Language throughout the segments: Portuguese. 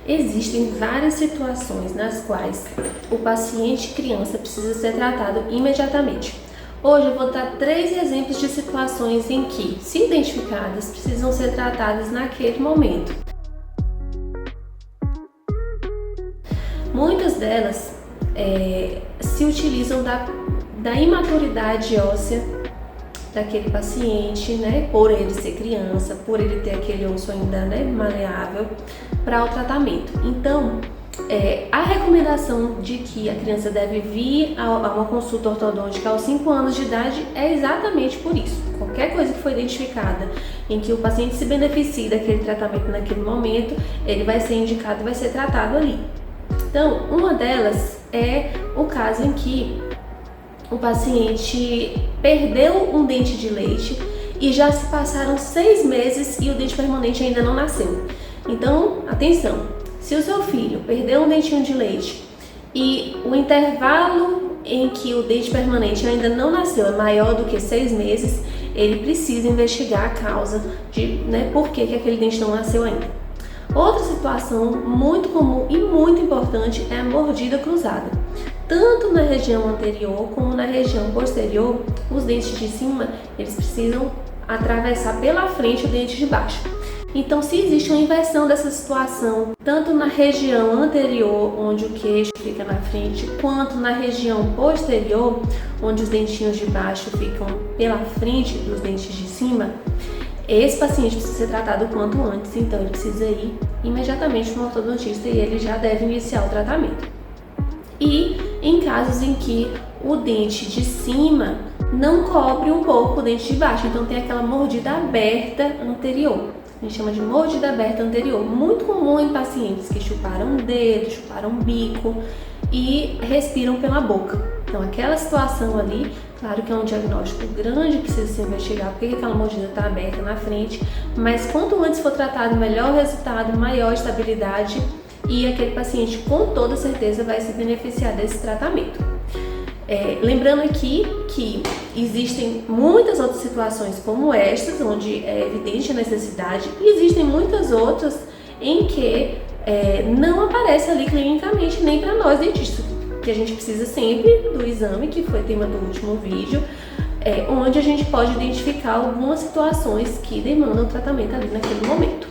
Existem várias situações nas quais o paciente criança precisa ser tratado imediatamente. Hoje eu vou dar 3 exemplos de situações em que, se identificadas, precisam ser tratadas naquele momento. Muitas delas se utilizam da imaturidade óssea daquele paciente, né, por ele ser criança, por ele ter aquele osso ainda, né, maleável, para o tratamento. Então, a recomendação de que a criança deve vir a uma consulta ortodôntica aos 5 anos de idade é exatamente por isso. Qualquer coisa que foi identificada em que o paciente se beneficie daquele tratamento naquele momento, ele vai ser indicado e vai ser tratado ali. Então, uma delas é o caso em que o paciente perdeu um dente de leite e já se passaram 6 meses e o dente permanente ainda não nasceu. Então, atenção, se o seu filho perdeu um dentinho de leite e o intervalo em que o dente permanente ainda não nasceu é maior do que 6 meses, ele precisa investigar a causa de por que aquele dente não nasceu ainda. Outra situação muito comum e muito importante é a mordida cruzada. Tanto na região anterior como na região posterior, os dentes de cima, eles precisam atravessar pela frente o dente de baixo. Então, se existe uma inversão dessa situação, tanto na região anterior, onde o queixo fica na frente, quanto na região posterior, onde os dentinhos de baixo ficam pela frente dos dentes de cima, esse paciente precisa ser tratado o quanto antes, então ele precisa ir imediatamente para um ortodontista e ele já deve iniciar o tratamento. E em casos em que o dente de cima não cobre um pouco o dente de baixo, então tem aquela mordida aberta anterior. A gente chama de mordida aberta anterior, muito comum em pacientes que chuparam o dedo, chuparam o bico e respiram pela boca. Então aquela situação ali, claro que é um diagnóstico grande, precisa se investigar porque aquela mordida está aberta na frente, mas quanto antes for tratado, melhor resultado, maior estabilidade e aquele paciente com toda certeza vai se beneficiar desse tratamento. Lembrando aqui que existem muitas outras situações como estas, onde é evidente a necessidade, e existem muitas outras em que não aparece ali clinicamente nem para nós dentistas, que a gente precisa sempre do exame, que foi tema do último vídeo, onde a gente pode identificar algumas situações que demandam tratamento ali naquele momento,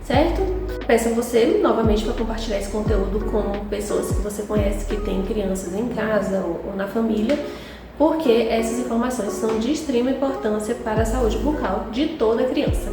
certo? Peço a você novamente para compartilhar esse conteúdo com pessoas que você conhece que têm crianças em casa ou na família, porque essas informações são de extrema importância para a saúde bucal de toda criança.